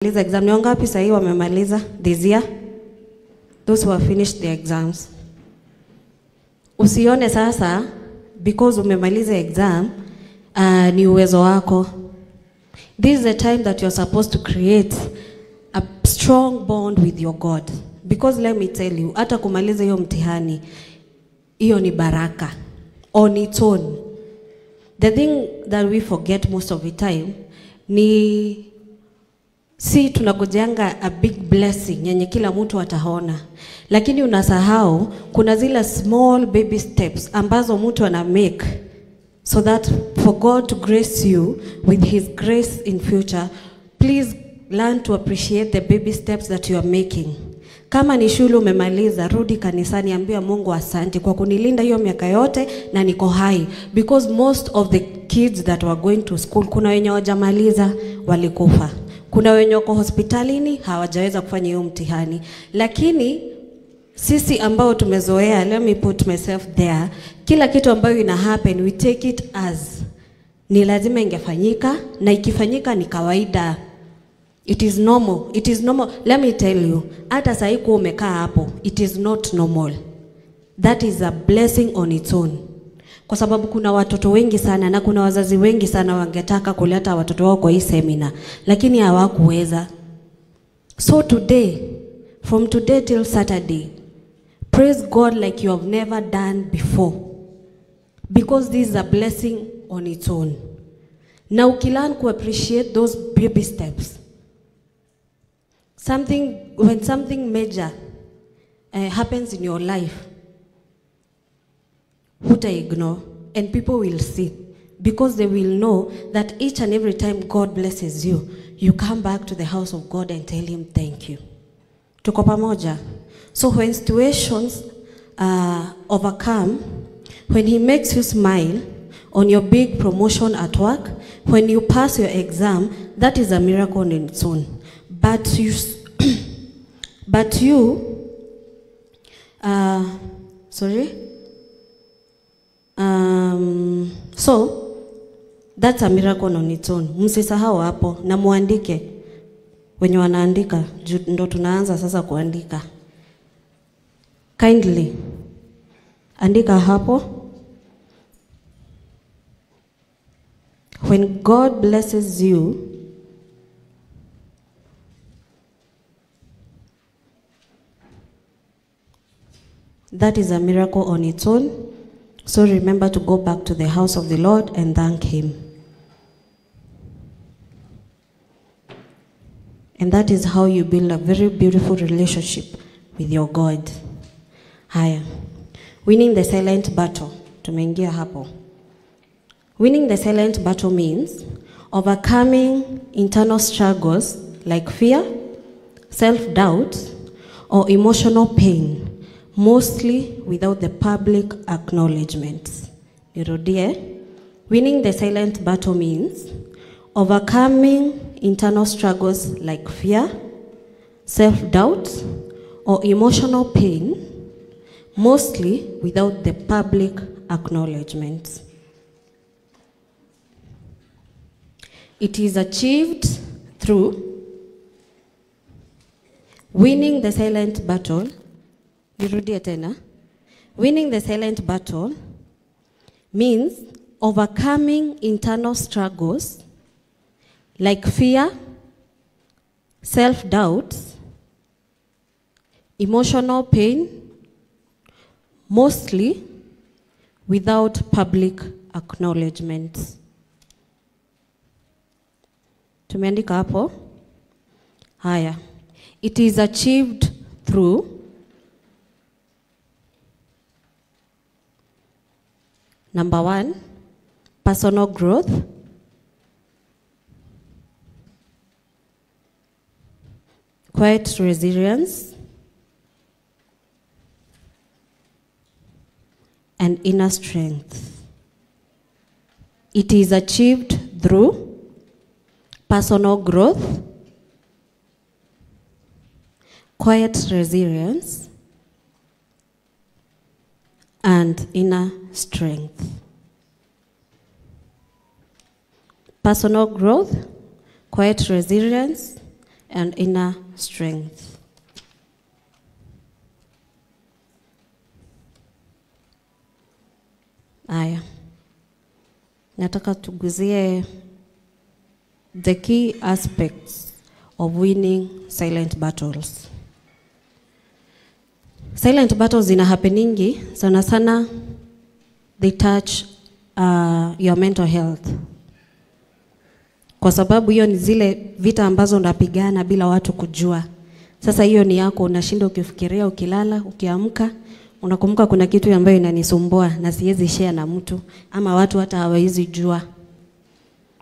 Maliza exam. Ni wangapi sasa hivi wamemaliza this year? Those who have finished their exams. Usione sasa because umemaliza exam ni uwezo wako. This is the time that you're supposed to create a strong bond with your God. Because let me tell you, hata kumaliza hiyo mtihani, hiyo ni baraka on its own. The thing that we forget most of the time ni si tunagojeanga a big blessing yenye kila mtu ataona, lakini unasahau kuna zile small baby steps ambazo mtu ana make so that for God to grace you with his grace in future. Please learn to appreciate the baby steps that you are making. Kama ni shule umemaliza, rudi kanisani, ambia Mungu asante kwa kunilinda hiyo miaka yote na niko hai, because most of the kids that were going to school, kuna wenye hawajamaliza walikufa, kuna wenye wako hospitalini hawajaweza kufanya hiyo mtihani. Lakini sisi ambao tumezoea, let me put myself there, kila kitu ambayo ina happen we take it as ni lazima ingefanyika, na ikifanyika ni kawaida. It is normal. It is normal. Let me tell you, hata sasa hivi umekaa hapo, it is not normal. That is a blessing on its own. Kwa sababu kuna watoto wengi sana na kuna wazazi wengi sana wangetaka kuleta watoto wao kwa hii seminar, lakini hawakuweza. So today, from today till Saturday, praise God like you have never done before. Because this is a blessing on its own. Now ukilearn to appreciate those baby steps. When something major happens in your life, huta ignore, and people will see, because they will know that each and every time God blesses you, you come back to the house of God and tell him thank you. Tuko pamoja? So when situations overcome, when he makes you smile on your big promotion at work, when you pass your exam, that is a miracle on its own. But you so that's a miracle on its own. Msisahau hapo na muandike wenye wanaandika, ndo tunaanza sasa kuandika. Kindly andika hapo, when God blesses you, that is a miracle on its own. So remember to go back to the house of the Lord and thank him. And that is how you build a very beautiful relationship with your God. Haya. Winning the silent battle. Tumeingia hapo. Winning the silent battle means overcoming internal struggles like fear, self-doubt, or emotional pain, mostly without the public acknowledgement. Nirudie. Winning the silent battle means overcoming internal struggles like fear, self-doubt, or emotional pain, mostly without the public acknowledgement. It is achieved through winning the silent battle. Nirudie tena. Winning the silent battle means overcoming internal struggles like fear, self-doubt, emotional pain, mostly without public acknowledgement. Tumeandika hapo? Haya. It is achieved through number 1, personal growth. Quiet resilience and inner strength. It is achieved through personal growth, quiet resilience, and inner strength. Personal growth, quiet resilience, and inner strength. Aya. Nataka tuguzie the key aspects of winning silent battles. Silent battles zina happeningi sana sana, they touch your mental health. Kwa sababu hiyo ni zile vita ambazo unapigana bila watu kujua. Sasa hiyo ni yako, unashinda ukifikiria, ukilala, ukiamka, unakumbuka kuna kitu ambayo inanisumbua na siwezi share na mtu ama watu hata hawawezi jua.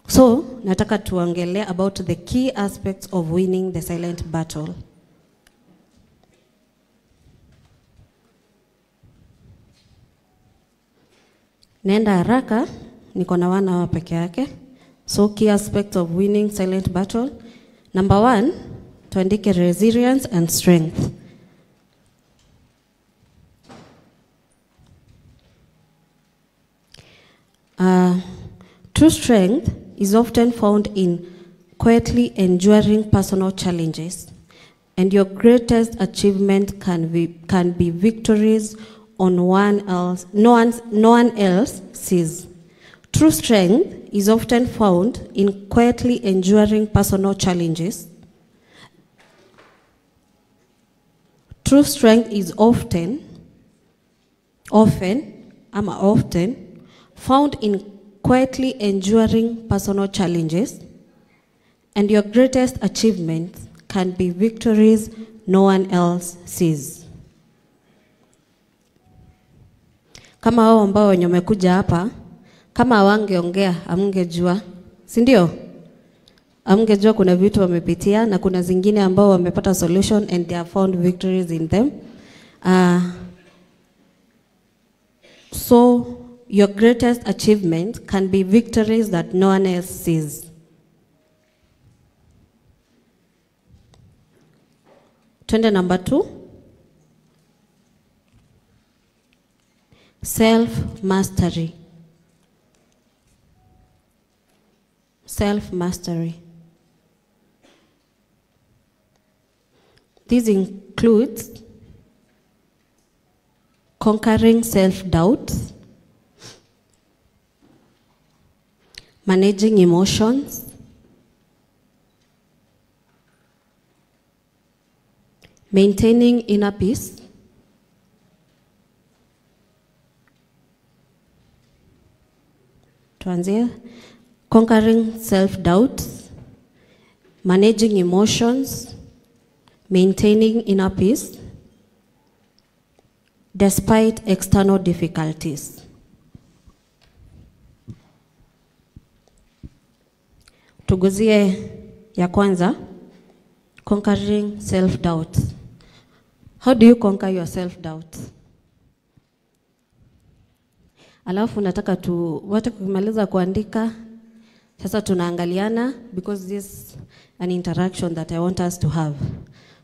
So, nataka tuongelee about the key aspects of winning the silent battle. Nenda haraka, niko na 1 hour peke yake. So, key aspects of winning silent battle. Number 1, tuandike resilience and strength. True strength is often found in quietly enduring personal challenges, and your greatest achievement can be victories on no one else sees. True strength is often found in quietly enduring personal challenges. True strength is often found in quietly enduring personal challenges, and your greatest achievement can be victories no one else sees. Kama hao ambao wenye wamekuja hapa, kama wangeongea amngejua, si ndio? Amngejua kuna vitu wamepitia na kuna zingine ambao wamepata solution and they have found victories in them. So your greatest achievement can be victories that no one else sees. Twende number 2. Self-mastery. Self-mastery. This includes conquering self-doubt, managing emotions, maintaining inner peace, conquering self-doubt, managing emotions, maintaining inner peace, despite external difficulties. Tuguzie ya kwanza, conquering self-doubt. How do you conquer your self-doubt? Alafu nataka wote kumaliza kuandika. Sasa tunaangaliana because this is an interaction that I want us to have.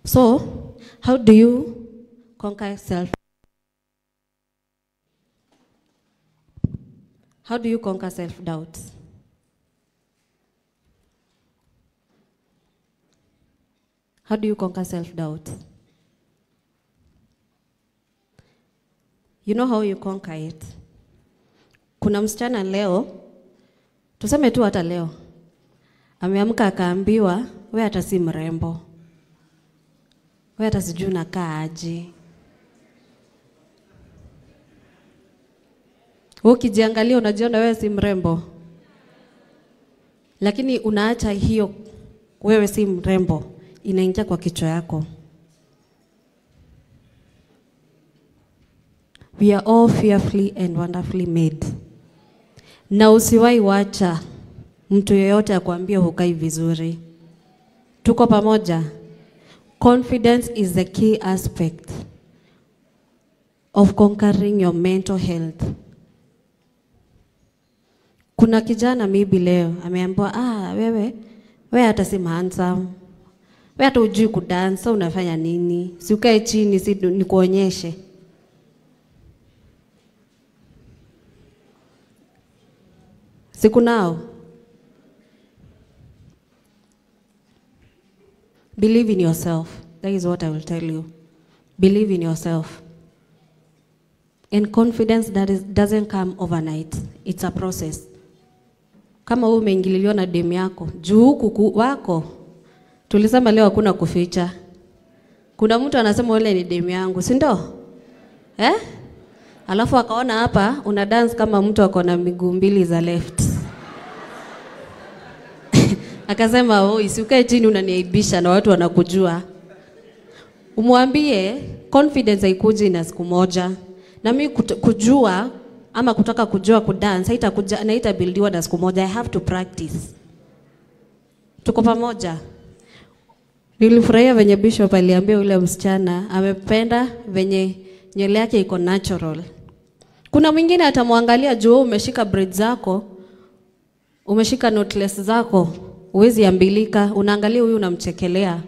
So, how do you conquer How do you conquer self-doubt? How do you conquer self-doubt? You know how you conquer it? Kuna msichana leo, tuseme tu hata leo, ameamka akaambiwa, wewe hata si mrembo. Wewe hata sijui unakaa aje. Ukijiangalia unajiona wewe si mrembo. Lakini unaacha hiyo wewe si mrembo inaingia kwa kichwa yako. We are all fearfully and wonderfully made. Na usiwahi wacha mtu yeyote akwambie hukai vizuri. Tuko pamoja. Confidence is the key aspect of conquering your mental health. Kuna kijana maybe leo ameambiwa wewe hata si handsome. Wewe hata hujui kudansa, unafanya nini? Si ukae chini si nikuonyeshe. Siku nao. Believe in yourself. That is what I will tell you. Believe in yourself. And confidence doesn't come overnight. It's a process. Kama wewe umeingililiwa na demu yako, juu huku wako, tulisema leo hakuna kuficha. Kuna mtu anasema wale ni demu yangu, si ndio? Alafu akaona hapa una dance kama mtu akona miguu mbili za left. Akasema, "Oh, isikae chini unaniaibisha na watu wanakujua." Umwambie confidence haikuji na siku moja. Na mimi kujua ama kutaka kujua kudance haitakuja na itabuildiwa na siku moja. I have to practice. Tuko pamoja. Nilifurahia venye Bishop aliambia yule msichana amependa venye nywele yake iko natural. Kuna mwingine atamwangalia juu umeshika braids zako, umeshika knotless zako, huwezi ambilika, unaangalia huyu unamchekelea.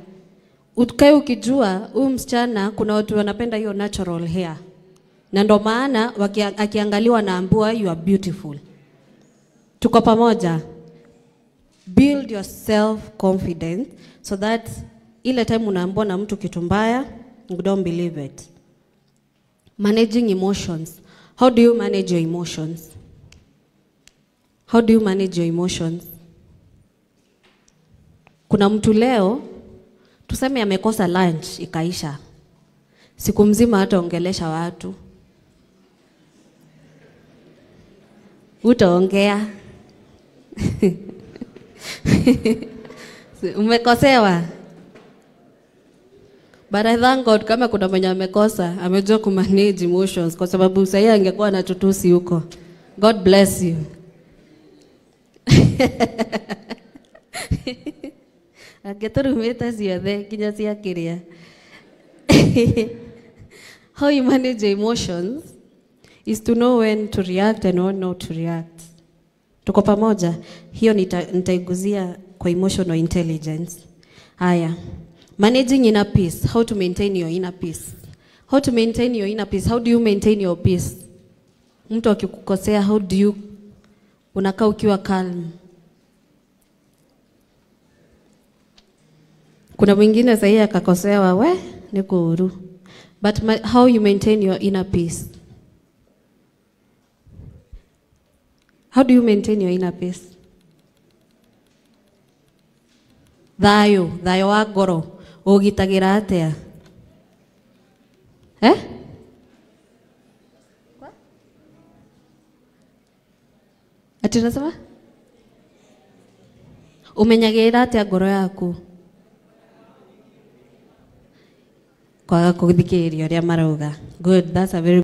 Ukae ukijua huyu msichana kuna watu wanapenda hiyo natural hair. Na ndo maana akiangaliwa naambiwa you are beautiful. Tuko pamoja. Build your self confidence so that ile time unaambiwa na mtu kitu mbaya, you don't believe it. Managing emotions. How do you manage your emotions? How do you manage your emotions? Kuna mtu leo tuseme amekosa lunch ikaisha. Siku mzima hata ongelesha watu. Utaongea. Umekosewa. But I thank God kama kuna mwenye amekosa, amejua kumanage emotions kwa sababu sasa angekuwa anatutusi huko. God bless you. Ageturumeta ciothe kinya cia kiria. How you manage your emotions is to know when to react and when not to react. Tuko pamoja. Hiyo nitaiguzia kwa emotional intelligence. Haya. Managing inner peace. How to maintain your inner peace. How to maintain your inner peace. How do you maintain your peace? Mtu akikukosea, how do you unakaa ukiwa calm? Kuna mwingine sahi akakosewa we niko huru. But how you maintain your inner peace? How do you maintain your inner peace? Thayo wa ngoro ugitagira atia? Ati nasema? Umenyagira atia ngoro yaku? Kwa kuthikiriria uria marauga. Good, that's a very